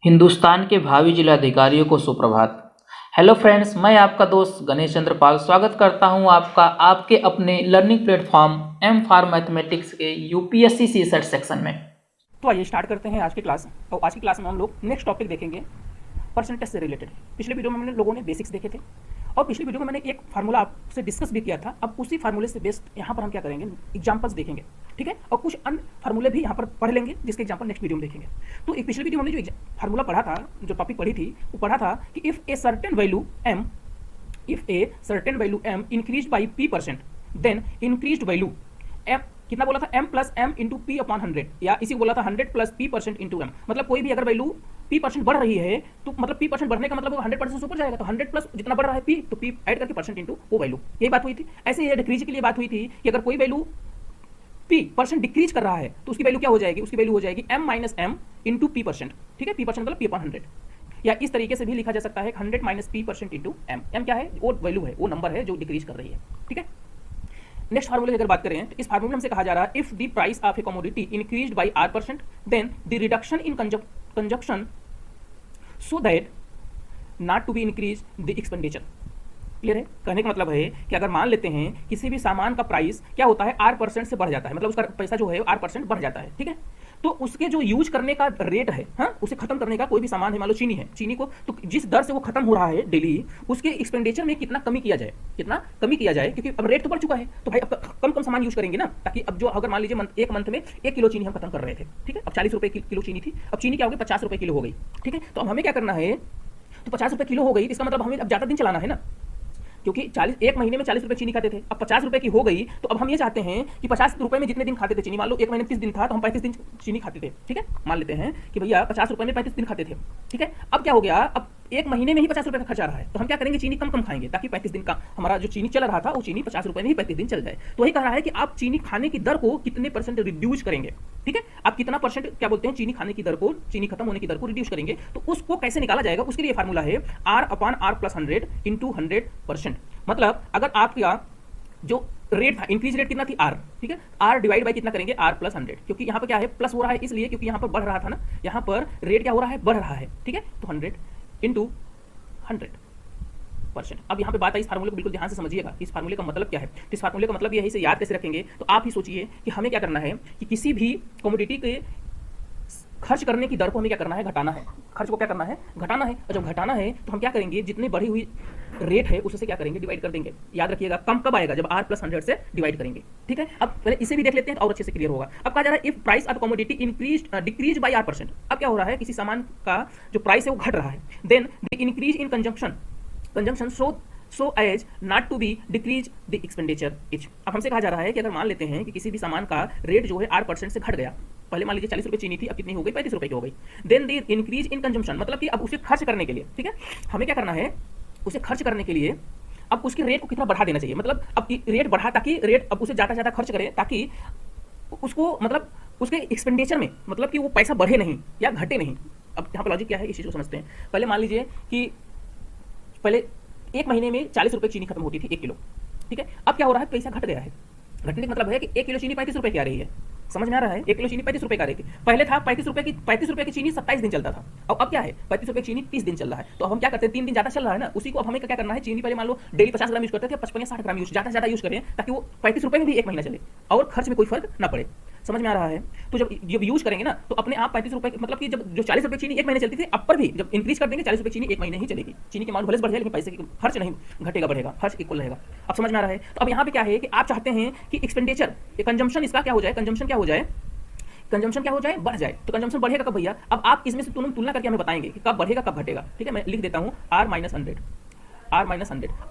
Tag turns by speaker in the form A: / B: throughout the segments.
A: हिंदुस्तान के भावी जिलाधिकारियों को सुप्रभात। हेलो फ्रेंड्स, मैं आपका दोस्त गणेश चंद्र पाल स्वागत करता हूं आपका आपके अपने learning platform M for mathematics के यूपीएससी सीसेट सेक्शन में।
B: तो आइए स्टार्ट करते हैं आज की क्लास। और आज की क्लास में हम लोग नेक्स्ट टॉपिक देखेंगे परसेंटेज से रिलेटेड। पिछले वीडियो में हमने लोगों ने बेसिक्स देखे थे और पिछले वीडियो में मैंने एक फार्मूला आपसे डिस्कस भी किया था। अब उसी फार्मूले से बेस्ड यहाँ पर हम क्या करेंगे, एग्जांपल्स देखेंगे, ठीक है, और कुछ अन्य फार्मूले भी यहाँ पर पढ़ लेंगे जिसके एग्जांपल नेक्स्ट वीडियो में देखेंगे। तो एक पिछले वीडियो में हमने जो फार्मूला पढ़ा था, जो टॉपिक पढ़ी थी, वो पढ़ा था कि if a certain value m increase by p%, then increased value m कितना बोला था, m plus m into P upon 100, या इसी को बोला था 100 प्लस p% इंटू m। मतलब कोई भी अगर वैल्यू p% बढ़ रही है तो मतलब p% बढ़ने का मतलब 100% से ऊपर जाएगा, तो 100 प्लस जितना बढ़ रहा है p, तो p ऐड करके परसेंट इंटू वो वैल्यू, यही बात हुई थी। ऐसे ही डिक्रीज के लिए बात हुई थी कि अगर कोई वैल्यू p% डिक्रीज कर रहा है तो उसकी वैल्यू क्या हो जाएगी, उसकी वैल्यू हो जाएगी m minus m into p%, ठीक है, p% मतलब p अपॉन 100। या इस तरीके से भी लिखा जा सकता है 100 minus p% into m। m क्या है, वो वैल्यू है, वो नंबर है जो डिक्रीज कर रही है, ठीक है। नेक्स्ट फार्मूले की अगर बात करें तो इस फार्मूले में हमसे कहा जा रहा है if the price of a commodity increased by r%, then the reduction in consumption so that not to be increase the expenditure. Clear है? कहने का मतलब है कि अगर मान लेते हैं किसी भी सामान का प्राइस क्या होता है, r% से बढ़ जाता है, मतलब उसका पैसा जो है r% बढ़ जाता है, ठीक है, तो उसके जो यूज करने का रेट है, हाँ, उसे खत्म करने का, कोई भी सामान है, मान लो चीनी है, चीनी को तो जिस दर से वो खत्म हो रहा है डेली, उसके एक्सपेंडिचर में कितना कमी किया जाए, क्योंकि अब रेट तो बढ़ चुका है, तो भाई अब कम कम सामान यूज करेंगे ना, ताकि अब जो अगर मान लीजिए एक मंथ में 1 किलो चीनी हम खत्म कर रहे थे, ठीक है, अब 40 रुपए किलो चीनी थी, अब चीनी क्या हो गई, 50 रुपए किलो हो गई, ठीक है। तो अब हमें क्या करना है, तो 50 रुपए किलो हो गई, इसका मतलब हमें अब ज्यादा दिन चलाना है ना, क्योंकि 1 महीने में 40 रुपए चीनी खाते थे, अब 50 रुपए की हो गई, तो अब हम ये चाहते हैं कि 50 रुपए में जितने दिन खाते थे चीनी, मान लो 1 महीने 30 दिन था तो हम 35 दिन चीनी खाते थे, ठीक है, मान लेते हैं कि भैया 50 रुपए में 35 दिन खाते थे, ठीक है। अब क्या हो गया, अब 1 महीने में ही 50 रुपए का खर्चा आ रहा है, तो हम क्या करेंगे, चीनी कम कम खाएंगे, ताकि 35 दिन का हमारा जो चीनी चल रहा था वो चीनी 50 रुपए में ही 35 दिन चल जाए। तो वही कह रहा है कि आप चीनी खाने की दर को कितने % रिड्यूस करेंगे, ठीक है, आप कितना % क्या बोलते हैं, चीनी खाने की दर को, चीनी खत्म होने की दर को रिड्यूस करेंगे, तो उसको कैसे निकाला जाएगा, उसके लिए फार्मूला है r upon r plus 100 into 100%। मतलब अगर आपका जो रेट था, इंक्रीज रेट कितना थी r, ठीक है, r डिवाइड बाय कितना करेंगे, r प्लस 100, क्योंकि यहाँ पर क्या है, प्लस हो रहा है इसलिए क्योंकि यहाँ पर बढ़ रहा था ना, यहाँ पर रेट क्या हो रहा है, बढ़ रहा है, ठीक है, तो 100 इंटू 100%। अब यहाँ पे बात आई, इस फार्मूले को बिल्कुल ध्यान से समझिएगा, इस फार्मूले का मतलब क्या है। तो इस फार्मूले का मतलब यही से याद कैसे रखेंगे, तो आप ही सोचिए कि हमें क्या करना है कि किसी भी कमोडिटी के खर्च करने की दर को हमें क्या करना है, घटाना है, खर्च को क्या करना है, घटाना है। और जब घटाना है तो हम क्या करेंगे, जितनी बढ़ी हुई रेट है उससे क्या करेंगे, डिवाइड कर देंगे। याद रखिएगा, कम कब आएगा, जब r प्लस 100 से डिवाइड करेंगे, ठीक है। अब पहले इसे भी देख लेते हैं तो और अच्छे से क्लियर होगा। अब कहा जा रहा है if price of commodity decrease by r%। अब क्या हो रहा है, किसी सामान का जो प्राइस है वो घट रहा है, then the increase in consumption so as not to be decrease the expenditure each. अब हमसे कहा जा रहा है कि अगर मान लेते हैं कि किसी भी सामान का रेट जो है r% से घट गया, पहले मान लीजिए 40 रुपए चीनी थी, अब कितनी हो गई, 35 रुपए की हो गई, then the increase in consumption, मतलब कि अब उसे खर्च करने के लिए, ठीक है, हमें क्या करना है, उसे खर्च करने के लिए अब उसके रेट को कितना बढ़ा देना चाहिए, मतलब अब रेट बढ़ा, ताकि रेट अब उसे ज़्यादा से ज़्यादा खर्च करे, ताकि उसको मतलब उसके एक्सपेंडिचर में, मतलब कि वो पैसा बढ़े नहीं या घटे नहीं। अब यहाँ पर लॉजिक क्या है, इस चीज़ को समझते हैं। पहले मान लीजिए कि पहले 1 महीने में 40 रुपए चीनी खत्म होती थी 1 किलो, ठीक है, अब क्या हो रहा है, पैसा घट गया है। घटने का मतलब है कि 1 किलो चीनी 35 रुपए की आ रही है, समझ में आ रहा है, 1 किलो चीनी 35 रुपए का आ रही थी। पहले था 35 रुपए की चीनी 27 दिन चलता था, अब क्या है, 35 रुपए की चीनी 30 दिन चल रहा है। तो अब हम क्या करते हैं, 3 दिन ज्यादा चल रहा है ना, उसी को अब हमें क्या करना है, चीनी पहले मान लो डेली 50 ग्राम यूज करते थे, 55 या 60 ग्राम यूज, ज्यादा यूज करें, ताकि वो 35 रुपए में भी 1 महीना चले और खर्च में कोई फर्क ना पड़े। समझ में आ रहा है? तो जब यूज करेंगे ना, तो अपने आप 35 रुपए, मतलब कि जब जो 40 रुपए चीनी 1 महीने चलती थी, अब पर भी जब इंक्रीज कर देंगे 40 रुपए चीनी 1 महीने ही चलेगी। चीनी की मांग भले बढ़ जाए, लेकिन पैसे की खर्च नहीं घटेगा, बढ़ेगा, खर्च इक्वल रहेगा। अब समझ में आ रहा है? तो अब यहाँ पे क्या है कि आप चाहते हैं कि एक्सपेंडिचर, कंजम्पशन इसका क्या हो जाए, कंजम्पशन क्या हो जाए, बढ़ जाए। तो कंजम्पशन बढ़ेगा कब भैया, अब आप इसमें से तुलना करके हमें बताएंगे कि कब बढ़ेगा कब घटेगा, ठीक है। मैं लिख देता हूँ r माइनस 100।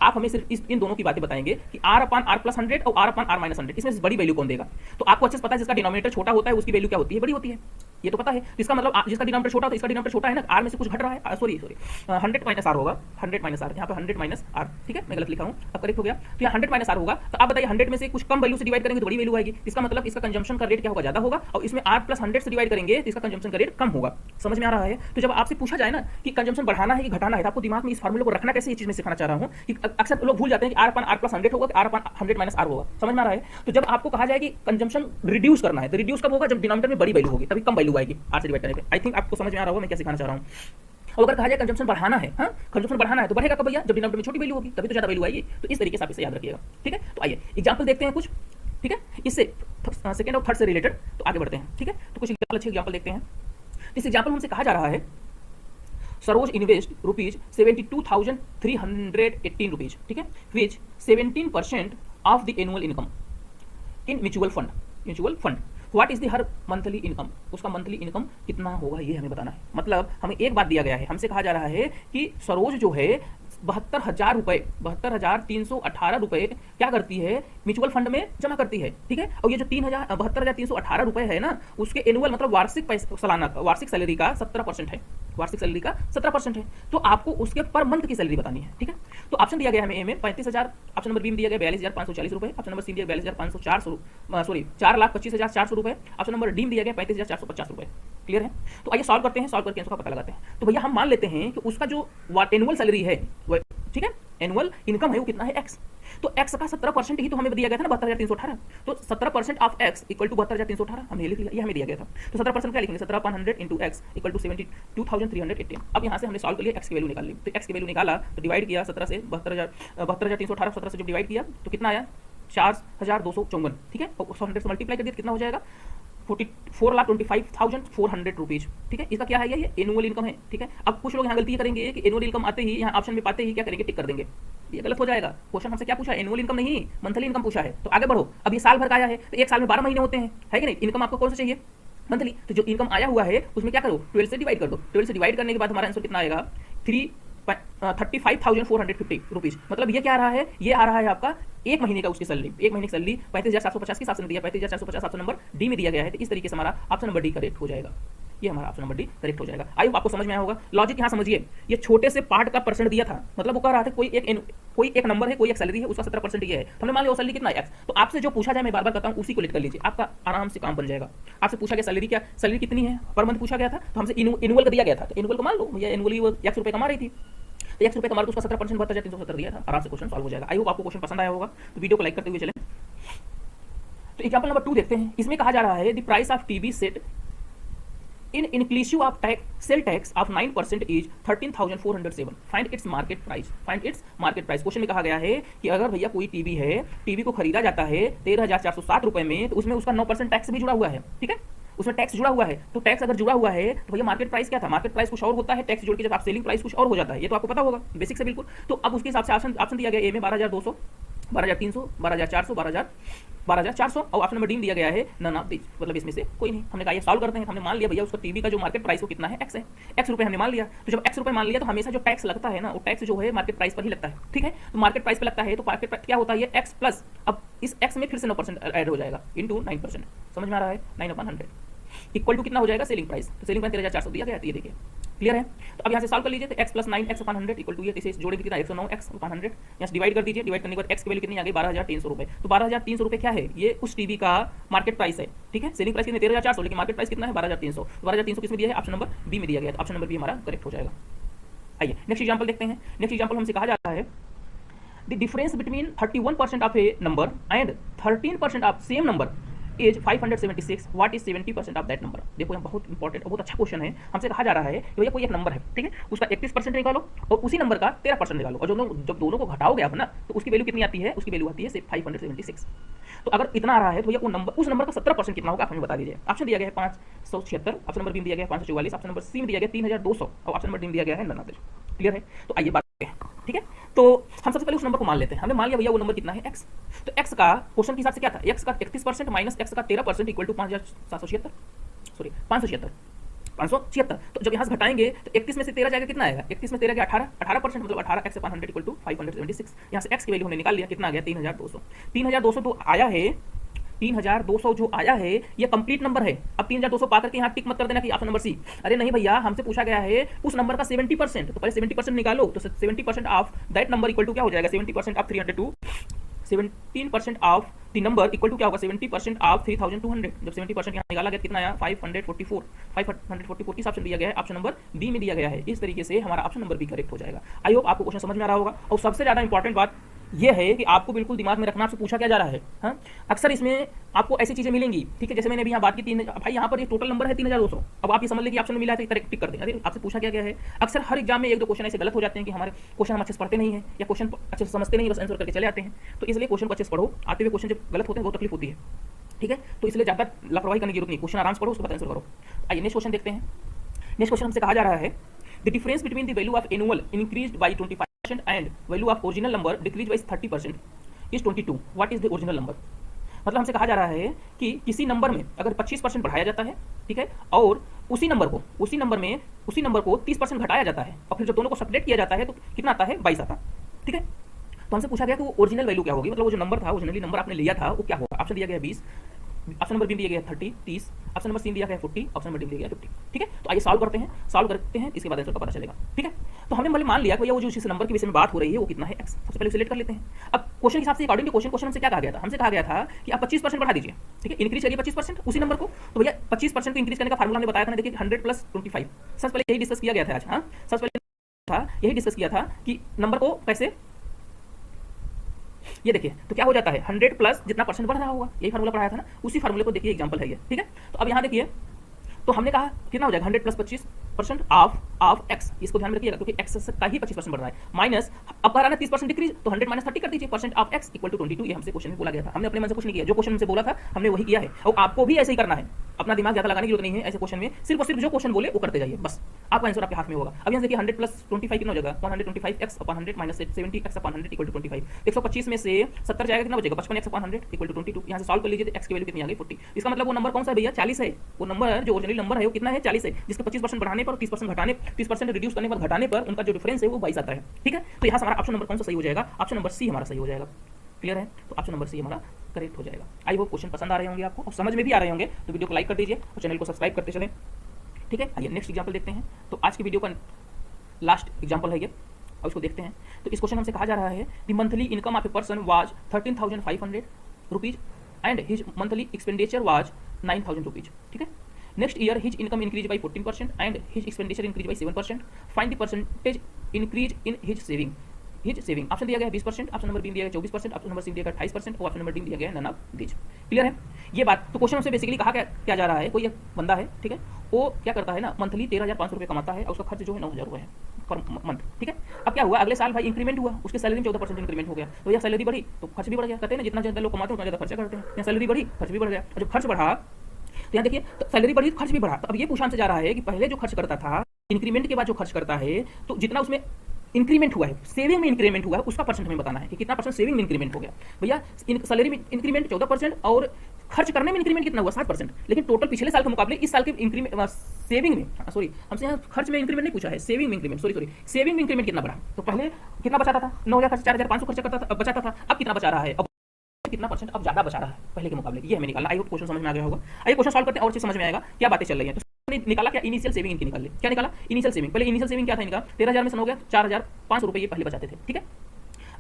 B: आप हमें सिर्फ इन दोनों की बातें बताएंगे कि r अपॉन r प्लस 100 और r अपॉन r माइनस 100, इसमें से बड़ी वैल्यू कौन देगा। तो आपको अच्छे से पता है, जिसका डिनोमिनेटर छोटा होता है उसकी वैल्यू क्या होती है, बड़ी होती है, ये तो पता है। इसका मतलब जिसका डिनोमिनेटर छोटा होता है, इसका डिनोमिनेटर छोटा है ना, r में से कुछ घट रहा है, सॉरी 100 माइनस r होगा, 100 माइनस r, यहाँ पे 100 माइनस r, ठीक है, मैं गलत लिखा हूँ, अब करेक्ट हो गया। तो यहाँ 100 माइनस r होगा, तो आप बताइए 100 में से कुछ कम वैल्यू से डिवाइड करेंगे तो बड़ी वैल्यू आएगी, इसका मतलब इसका कंजम्पशन का रेट क्या होगा, ज्यादा होगा, और इसमें r प्लस 100 से डिवाइड करेंगे तो इसका कंजम्पशन का रेट कम होगा। समझ में आ रहा है? तो जब आपसे पूछा जाए ना कि कंजम्पशन बढ़ाना है कि घटाना है, तो आपको दिमाग में इस फार्मूले को रखना कैसे, ये चीज मैं सिखाना चाह रहा हूँ कि अक्सर लोग भूल जाते हैं कि r अपॉन r प्लस 100 होगा कि r अपॉन 100 माइनस r होगा। समझ में आ रहा है? तो जब आपको कहा जाए कि कंजम्पशन रिड्यूस करना है, तो रिड्यूस कब होगा, जब डिनोमिनेटर में बड़ी वैल्यू होगी, तभी कम वैल्यू वैल्यू आएगी 8 से डिवाइड करने पे। आई थिंक आपको समझ में आ रहा होगा मैं क्या सिखाना चाह रहा हूँ। और अगर कहा जाए कंजम्पशन बढ़ाना है, हाँ कंजम्पशन बढ़ाना है तो बढ़ेगा कब भैया, जब डिनोमिनेटर में छोटी वैल्यू होगी तभी तो ज्यादा वैल्यू आएगी। तो इस तरीके से आप इसे याद रखिएगा, ठीक है। तो आइए एग्जांपल देखते हैं कुछ, ठीक है, इससे सेकंड और थर्ड से रिलेटेड, तो आगे बढ़ते हैं, ठीक है। तो कुछ अच्छे एग्जांपल देखते हैं। इस एग्जांपल हमसे कहा जा रहा है सरोज इन्वेस्ट ₹72,318 रुपीज, ठीक है, विच 17% of the annual income in mutual fund. What is the her monthly income, उसका मंथली इनकम कितना होगा ये हमें बताना है। मतलब हमें एक बात दिया गया है, हमसे कहा जा रहा है कि सरोज जो है 72,000 रुपए 72,318 रुपए क्या करती है, म्यूचुअल फंड में जमा करती है, ठीक है। और ये जो 72,318 रुपए है ना, उसके एनुअल मतलब वार्षिक सालाना वार्षिक सैलरी का 17% है, वार्षिक सैलरी का 17% है। तो आपको उसके पर मंथ की सैलरी बतानी है, ठीक है। तो ऑप्शन दिया गया हमें ए में 35,000, ऑप्शन नंबर बी में दिया गया 42,540 रुपए, ऑप्शन नंबर सी दिया 42,504 सॉरी 4,25,400 रुपए, ऑप्शन नंबर डी में दिया गया 35,450 रुपए। क्लियर है। तो आइए सॉल्व करते हैं, सॉल्व करके इसका पता लगाते हैं। तो भैया हम मान लेते हैं कि उसका जो एनुअल सैलरी है, ठीक है, एनुअल इनकम है वो कितना है एक्स। तो एक्स का 17% ही तो हमें दिया गया था ना 72,318, तो 17% ऑफ एक्स इक्वल टू 72,318 हमने लिख लिया, ये हमें दिया गया था। तो 17% क्या लिखेंगे, 17/100 इंटू एक्स इक्वल टू 72,318। अब यहाँ से हमने सॉल्व कर लिया, एक्स की वैल्यू निकाल ली। तो एक्स की वैल्यू निकाला तो डिवाइड किया 17 से 72,318, 17 से जब डिवाइड किया तो कितना आया 4,254, ठीक है। और 100 से मल्टीप्लाई कर दिया कितना हो जाएगा 4,25,400 रुपीज, ठीक है। इसका क्या है, ये एनुअल इनकम है, ठीक है। अब कुछ लोग यहाँ गलती करेंगे कि एनुअल इनकम आते ही यहाँ ऑप्शन में पाते ही क्या करेंगे, टिक कर देंगे। ये गलत हो जाएगा। क्वेश्चन हमसे क्या पूछा है, एनुअल इनकम नहीं मंथली इनकम पूछा है। तो आगे बढ़ो, अब ये साल भर का आया है तो एक साल में 12 महीने होते हैं, है कि नहीं। इनकम आपको कौन सा चाहिए, मंथली। तो जो इनकम आया हुआ है उसमें क्या करो 12 से डिवाइड कर दो। 12 से डिवाइड करने के बाद हमारा आंसर कितना आएगा 35,450 रुपीज। मतलब ये क्या आ रहा है, ये आ रहा है आपका एक महीने का उसकी सैलरी, एक महीने की सैलरी 35,450 के हिसाब से दिया, 35,450 ऑप्शन नंबर डी में दिया गया है। तो इस तरीके से हमारा ऑप्शन नंबर डी करेक्ट हो जाएगा, ये हमारा ऑप्शन नंबर डी करेक्ट हो जाएगा। आई होप आपको समझ में आया होगा। लॉजिक यहाँ समझिए, ये छोटे से पार्ट का परसेंट दिया था, मतलब वो कह रहा था कोई एक नंबर है, कोई एक सैलरी है, उसका 17% ये है। तो हमने मान लिया वो सैलरी कितना है एक्स। तो आपसे जो पूछा जाए, मैं बार बार कहता हूँ, उसी को लिख कर लीजिए, आपका आराम से काम बन जाएगा। आपसे पूछा गया सैलरी क्या, सैलरी कितनी है पर मंथ पूछा गया था, तो हमसे एनुअल का दिया गया था, तो एनुअल को मान लो भैया एनुअली वो ₹100 कमा रही थी, तो ₹100 कमा तो उसका 17% 72,370 दिया था। आराम से क्वेश्चन सॉल्व हो जाएगा। आई होप आपको क्वेश्चन पसंद आया होगा, तो वीडियो को लाइक करते हुए चलें। तो एग्जांपल नंबर 2 देखते हैं। इसमें कहा जा रहा है the price of TV set in inclusive of tax sale tax of 9% is 13,407। Find its market price, find its market price. Question में कहा गया है कि अगर भैया कोई टीवी है, टीवी को खरीदा जाता है 13,407 रुपए में, तो उसमें उसका 9% टैक्स भी जुड़ा हुआ है, ठीक है, उसमें टैक्स जुड़ा हुआ है। तो टैक्स अगर जुड़ा हुआ है तो भैया मार्केट प्राइस क्या था, मार्केट प्राइस कुछ और होता है, टैक्स जोड़ के जब आप सेलिंग प्राइस कुछ और हो जाता है, ये तो आपको पता होगा बेसिक से बिल्कुल। तो अब उसके हिसाब से ऑप्शन दिया गया ए में 12,200, 12,300, 12,400, 12,400 और ऑप्शन नंबर डी में दिया गया है नन ऑफ दिस, मतलब इसमें से कोई नहीं। हमने कहा ये सॉल्व करते हैं। हमने मान लिया भैया उसका टीवी का जो मार्केट प्राइस वो कितना है एक्स है, एक्स रुपए हमने मान लिया। तो जब एक्स रुपए मान लिया तो हमेशा जो टैक्स लगता है ना, वो टैक्स जो है मार्केट प्राइस पर ही लगता है, ठीक है। तो मार्केट प्राइस पर लगता है तो मार्केट क्या होता है, ये एक्स प्लस, अब इस एक्स में फिर से 9% ऐड हो जाएगा इंटू 9%, समझ में आ रहा है, 9/100 इक्वल टू कितना हो जाएगा सेलिंग प्राइस। तो सेलिंग प्राइस 13,400 दिया गया है, ये देखिए क्लियर है। तो अब यहाँ से सॉल्व कर लीजिए, तो x plus 9x/100 equal to ये इसे जोड़ेंगे कितना 109x/100, यहाँ से डिवाइड कर दीजिए। डिवाइड करने के बाद x की वैल्यू कितनी आ गई 12,300 रुपए। तो 12,300 रुपए क्या है, ये उस टीवी का मार्केट प्राइस है, ठीक है। सेलिंग प्राइस कितनी 13,400, लेकिन मार्केट प्राइस कितना है 12,300। 12,300 किसमें दिया है, ऑप्शन नंबर बी में दिया गया है। ऑप्शन नंबर बी हमारा करेक्ट हो जाएगा। आइए नेक्स्ट एग्जांपल देखते हैं। नेक्स्ट एग्जांपल हमसे कहा जाता है the difference between 31% of A number and 13% of same number is 576, what is 70% of that number. देखो यहाँ बहुत इंपॉर्टेंट और बहुत अच्छा क्वेश्चन है। हमसे कहा जा रहा है कि भैया कोई एक नंबर है, ठीक है, उसका 31% निकालो और उसी नंबर का 13% निकालो, और जब दोनों को घटाओगे आप ना, तो उसकी वैल्यू कितनी आती है, उसकी वैल्यू आती है 576। तो अगर इतना आ रहा है तो भैया उस नंबर का 17% कितना होगा, आप हमें बता दीजिए। ऑप्शन दिया गया है 576, ऑप्शन नंबर बी में दिया गया है 544, ऑप्शन नंबर सी में दिया गया 3,200 और ऑप्शन नंबर डी में दिया गया है 99। क्लियर है। तो आइए बात करते हैं, ठीक है। तो हम सबसे पहले उस नंबर को मान लेते हैं। हमने मान लिया भैया वो नंबर कितना है x। तो x का क्वेश्चन के हिसाब से क्या था, x का 31% माइनस x का 13% इक्वल टू 5,776, सॉरी 576। तो जब यहाँ से घटाएंगे तो 31 में से 13 जाएगा, कितना आएगा 31 में 13 गया 18% मतलब 18x/100 इक्वल टू 576। यहाँ से x की वैल्यू हमने निकाल लिया, कितना आ गया 3,200। 3,200 तो आया है, 3,200 जो आया है ये कंप्लीट नंबर है। अब 3,200 पा करके यहाँ टिक मत कर देना कि ऑप्शन नंबर सी। अरे नहीं भैया, हमसे पूछा गया है उस नंबर का 70%, तो पहले 70% निकालो। तो 70% of that number equal to क्या हो जाएगा, 70% of 302, 17% of the number equal to क्या होगा 70% ऑफ 3,200। जब 70% यहाँ निकाला गया कितना आया 544। 544 किस ऑप्शन दिया गया है, ऑप्शन नंबर बी में दिया गया है। इस तरीके से हमारा ऑप्शन नंबर बी करेक्ट हो जाएगा। आई होप आपको क्वेश्चन समझ में आ रहा होगा। और सबसे ज्यादा इंपॉर्टेंट बात ये है कि आपको बिल्कुल दिमाग में रखना, आपसे पूछा क्या जा रहा है। हाँ, अक्सर इसमें आपको ऐसी चीजें मिलेंगी, ठीक है, जैसे मैंने अभी यहाँ बात की 3, भाई यहाँ पर ये टोटल नंबर है 3200। अब आप ये समझ लें कि ऑप्शन में मिला है तो इतना टिक कर दें। अरे आपसे पूछा क्या गया है। अक्सर हर एग्जाम में 1-2 क्वेश्चन ऐसे गलत हो जाते हैं कि हमारे क्वेश्चन हम अच्छे से पढ़ते नहीं है या क्वेश्चन अच्छे से समझते नहीं, बस आंसर करके चले आते हैं। तो इसलिए क्वेश्चन को अच्छे से पढ़ो, आते हुए क्वेश्चन जब गलत होते हैं बहुत तकलीफ होती है, ठीक है। तो इसलिए ज़्यादा लापरवाही करने की जरूरत नहीं, क्वेश्चन आराम से पढ़ो, उसके बाद आंसर करो। आइए नेक्स्ट क्वेश्चन देखते हैं। नेक्स्ट क्वेश्चन हमसे कहा जा रहा है the difference between the value of annual increased by 25% and value of original number decrease by 30% is 22। What is the original number. मतलब हमसे कहा जा रहा है कि किसी नंबर में अगर 25% बढ़ाया जाता है, ठीक है, और उसी नंबर को 30% घटाया जाता है और फिर जब दोनों को सब्ट्रैक्ट किया जाता है तो कितना आता है, 22 आता है, ठीक है। तो हमसे पूछा गया कि वो ओरिजिनल वैल्यू क्या होगी, मतलब वो जो नंबर था, ओरिजिनली नंबर आपने लिया था वो क्या होगा। ऑप्शन दिया गया 20, ऑप्शन नंबर बी दिया गया 30, 30, ऑप्शन नंबर सी दिया गया 40, ऑप्शन नंबर डी दिया गया 50, ठीक है। तो आइए सॉल्व करते हैं, इसके बाद आंसर का पता चलेगा, ठीक है। तो हमने मतलब मान लिया कि वो जो इस नंबर के विषय में बात हो रही है वो कितना है, x। सबसे पहले सिलेक्ट कर लेते हैं। अब क्वेश्चन के हिसाब से अकॉर्डिंग टू क्वेश्चन हमसे क्या कहा गया था, हमसे कहा गया था कि आप 25% बढ़ा दीजिए, ठीक है, इंक्रीज करिए 25% उसी नंबर को। तो भैया 25% को इंक्रीज करने का फार्मूला हमने बताया था ना, देखिए 100 + 25। सबसे पहले यही डिस्कस किया गया था आज। हाँ, सबसे पहले यही डिस्कस किया था कि नंबर को कैसे, ये देखिए तो क्या हो जाता है 100 प्लस जितना परसेंट बढ़ रहा होगा, यही फार्मूला पढ़ाया था ना, उसी फार्मूले को देखिए, एग्जांपल है ये, ठीक है। तो अब यहाँ देखिए, तो हमने कहा कितना हो जाएगा 100 + 25% ऑफ x, इसको ध्यान में रखिएगा क्योंकि x का ही 25% बढ़ रहा है, माइनस अब कर रहा है 30% डिक्रीज, तो 100 - 30 कर दीजिए, परसेंट ऑफ x = 22। ये हमसे क्वेश्चन में बोला गया था, हमने अपने मन से कुछ नहीं किया, जो क्वेश्चन हमसे बोला था हमने वही किया है। और आपको भी ऐसे ही करना है, अपना दिमाग ज्यादा लगाने की जरूरत नहीं है ऐसे क्वेश्चन में, सिर्फ और सिर्फ जो क्वेश्चन बोले वो करते जाइए, बस आपका आंसर आपके हाथ में होगा। अब यहाँ देखिए 100 + 25 कितना हो जाएगा, 125x/100 - 70x/100 = 25। 125 में से 70 जाएगा, कितना बचेगा, 55x/100 = 22। यहाँ से सॉल्व कर लीजिए तो x की वैल्यू कितनी आ गई, 40। इसका मतलब वो नंबर कौन सा है भैया, 40 है। वो नंबर जो ओरिजिनल नंबर है वो कितना है, 40 है, जिसके 25% बढ़ाने पर 30% घटाने, 30% रिड्यूस करने पर घटाने पर उनका जो डिफरेंस है वो 22 आता है, ठीक है। तो यहाँ से हमारा ऑप्शन नंबर कौन सा सही हो जाएगा, ऑप्शन नंबर सी हमारा सही हो जाएगा। क्लियर है, तो ऑप्शन नंबर सी हमारा करेक्ट हो जाएगा। आई होप क्वेश्चन पसंद आ रहे होंगे आपको और समझ में भी आ रहे होंगे, तो वीडियो को लाइक कर दीजिए और चैनल को सब्सक्राइब करते चलें, ठीक है। आइए नेक्स्ट एग्जांपल देखते हैं। तो आज की वीडियो का लास्ट एग्जांपल है ये, अब इसको देखते हैं। तो इस क्वेश्चन हमसे कहा जा रहा है the monthly income of a person was 13,500 rupees and his monthly expenditure was 9,000 rupees, ठीक है। Next year his income increase by 14% and his expenditure increase by 7%। Find the percentage increase in his saving. Option दिया गया है 20%, option number B दिया गया 24%, option number C दिया गया 28% और ऑप्शन नंबर डी दिया गया है नन ऑफ दीज। क्लियर है ये बात। तो क्वेश्चन से बेसिकली कहा क्या जा रहा है, कोई एक बंदा है, ठीक है, वो क्या करता है ना, मंथली 13,500 रुपये कमाता है और उसका खर्च जो है 9,000 रुपये है पर मंथ, ठीक है। अब क्या हुआ, अगले साल भाई इंक्रीमेंट हुआ, उसके सैलरी में 14% इंक्रीमेंट हो गया, तो यह सैलरी बढ़ी तो खर्च भी बढ़ गया। कहते हैं ना जितना ज़्यादा लोग कमाते हैं उतना ज़्यादा खर्चा करते हैं, यहाँ सैलरी बढ़ी खर्च भी बढ़ गया, और जब खर्च बढ़ा तो यहाँ देखिए तो सैलरी बढ़ी खर्च भी बढ़ा। तो अब ये पूछा हमसे जा रहा है कि पहले जो खर्च करता था, इंक्रीमेंट के बाद जो खर्च करता है, तो जितना उसमें इंक्रीमेंट हुआ है, सेविंग में इंक्रीमेंट हुआ है, उसका परसेंट हमें बताना है कि कितना परसेंट सेविंग में इंक्रीमेंट हो गया। भैया सैलरी में इंक्रीमेंट 14% और खर्च करने में इंक्रीमेंट कितना हुआ 7%, लेकिन टोटल पिछले साल के मुकाबले इस साल के इंक्रीमेंट सेविंग में, सॉरी हमसे यहाँ खर्च में इंक्रीमेंट नहीं पूछा है, सेविंग में इंक्रीमेंट, सॉरी सेविंग में इंक्रीमेंट कितना बढ़ा। तो पहले कितना बचाता था, 9,000 खर्च 4,500 खर्च करता था, बचाता था, अब कितना बचा रहा है, अब कितना परसेंट अब ज्यादा बचा रहा है पहले के मुकाबले, ये हमें निकालना। आई होप क्वेश्चन समझ में आ गया होगा। आइए क्वेश्चन सॉल्व करते हैं और चीज समझ में आएगा क्या बातें चल रही हैं। तो निकाला क्या, इनिशियल सेविंग इनकी निकाल ली। क्या निकाला, इनिशियल सेविंग। पहले इनिशियल सेविंग क्या था इनका, 13,000 में से हो गया 4,500 रुपये ये पहले बचाते थे, ठीक है।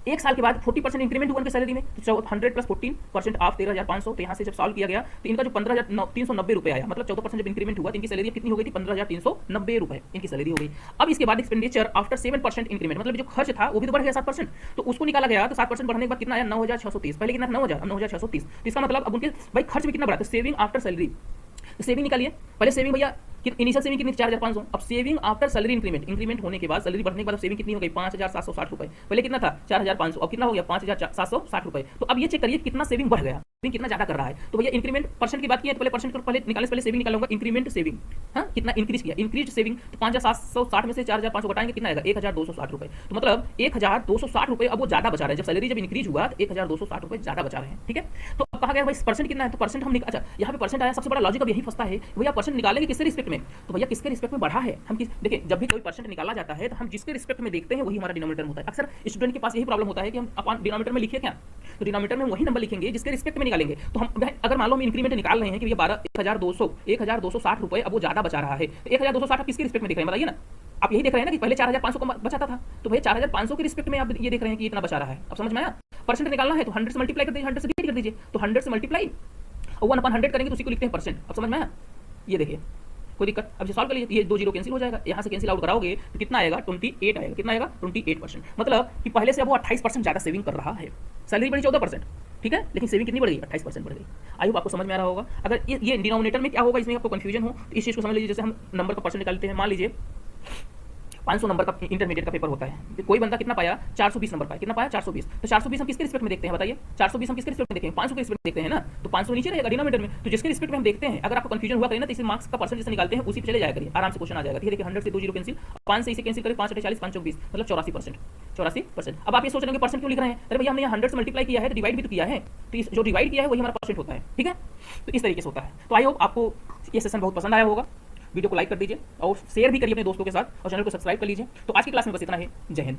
B: एक साल के बाद 40% इंक्रीमेंट हुआ उनके सैलरी में, तो 100 + 14% ऑफ 13,500। तो यहाँ से जब सॉल्व किया गया तो इनका जो 15,390 रुपये आया, मतलब 14% जब इंक्रीमेंट हुआ तो इनकी सैलरी कितनी हो गई थी, 15,390 रुपये इनकी सैलरी हो गई। अब इसके बाद एक्सपेंडिचर आफ्टर 7% इंक्रीमेंट, मतलब जो खर्च था वो भी तो बढ़ गया 7%, तो उसको निकाला गया। तो 7% बढ़ने के बाद कितना आया, 9,630। पहले कितना 9,000, अब 9,630। तो इसका मतलब अब उनके भाई खर्च में कितना बढ़ा, तो सेविंग आफ्टर सैलरी, सेविंग निकालिए। पहले सेविंग भैया इनिशियल सेविंग कितनी 4,500, अब सेविंग आफ्टर सैलरी इंक्रीमेंट होने के बाद, सैलरी बढ़ने के बाद सेविंग कितनी हो गई 5,760 रुपये। पहले कितना था 4,500, अब कितना हो गया 5,760 रुपये। तो अब ये चेक करिए कितना सेविंग बढ़ गया, सेविंग कितना ज्यादा कर रहा है। तो भैया इंक्रीमेंट परसेंट की बात की है तो पहले परसेंट पहले निकालने से पहले सेविंग निकालूंगा, इंक्रीमेंट सेविंग, हाँ कितना इंक्रीज किया, इंक्रीज सेविंग। तो 5,760 में से 4,500 घटाएंगे कितना आएगा, 1,260 रुपये। तो मतलब 1,260 रुपये अब वो ज्यादा बचा रहे हैं, जब सैलरी जब इंक्रीज हुआ तो 1,260 रुपये ज्यादा बचा रहे हैं, ठीक है। तो अब कहा गया भाई परसेंट कितना है, तो परसेंट हम अच्छा यहाँ पे परसेंट आया, सबसे बड़ा लॉजिक अब यही फंसता है भैया परसेंट निकालेंगे किसके रिस्पेक्ट में, तो भैया किसके रिस्पेक्ट में बढ़ा है। हम देखिए जब भी कोई परसेंट निकाला जाता है तो हम जिसके रिस्पेक्ट में देखते हैं वही हमारा डिनोमिनेटर होता है। अक्सर स्टूडेंट के पास यही प्रॉब्लम होता है कि हम अपन डिनोमिनेटर में लिखे क्या, तो डिनोमिनेटर में वही नंबर लिखेंगे जिसके रिस्पेक्ट में निकालेंगे। तो हम अगर मान लो हम इंक्रीमेंट निकाल रहे हैं कि भैया 1,260 रुपये अब वो ज्यादा बचा रहा है, तो 1,260 किसके रिस्पेक्ट में देख रहे हैं बताइए ना। आप यही देख रहे हैं ना कि पहले 4,500 का बचाता था, तो भैया 4,500 के रिस्पेक्ट में आप ये देख रहे हैं कि इतना बचा रहा है। अब समझ में आया, परसेंट निकालना है तो 100 से मल्टीप्लाई कर दीजिए, 100 से डिवाइड कर दीजिए, तो 100 से मल्टीप्लाई और 1/100 करेंगे तो उसी को लिखते हैं परसेंट। अब समझ में आया, ये देखिए कोई दिक्कत। अब सॉल्व कर लीजिए, ये 2 जीरो कैंसिल हो जाएगा, यहाँ से कैंसिल आउट कराओगे तो कितना आएगा 28 आएगा। कितना आएगा 28%। मतलब कि पहले से अब वो 28% ज़्यादा सेविंग कर रहा है। सैलरी बढ़ी 14%, ठीक है, लेकिन सेविंग कितनी बढ़ गई 28% बढ़ गई। आई होप आपको समझ में आ रहा होगा। अगर ये डिनोमिनेटर में क्या होगा इसमें आपको कंफ्यूजन हो तो इस चीज़ को समझ लीजिए। जैसे हम नंबर का परसेंट निकालते हैं, मान लीजिए 500 नंबर का इंटरमीडिएट का पेपर होता है, तो कोई बंदा कितना पाया 420 नंबर पाया, कितना पाया 420। तो 420 हम किसके रिस्पेक्ट में देखते हैं बताइए, 420 हम किसके रिस्पेक्ट में देखते हैं 500 के रिस्पेक्ट में देखते हैं ना, तो 500 नीचे रहेगा डिनोमिनेटर में। तो जिसके रिस्पेक्ट में हम देखते हैं, अगर आपको कंफ्यूजन हुआ करें ना तो इसे मार्क्स का परसेंट जैसे निकालते हैं उसी पे चले जाया करिए, आराम से क्वेश्चन आ जाएगा। ठीक है, देखिए 100 से 2 जीरो कैंसिल, 5 से इसे कैंसिल करें, 5 40 5 20 मतलब 84%। अब आप ये सोच रहे हैं परसेंट क्यों लिख रहे हैं, अरे भैया हमने यहाँ 100 से मल्टीप्लाई किया है तो डिवाइड भी तो किया है, तो जो डिवाइड किया है वही हमारा परसेंट होता है। ठीक है, तो इस तरीके से होता है। तो आई होप आपको ये सेशन बहुत पसंद आया होगा। वीडियो को लाइक कर दीजिए और शेयर भी करिए अपने दोस्तों के साथ और चैनल को सब्सक्राइब कर लीजिए। तो आज की क्लास में बस इतना ही। जय हिंद।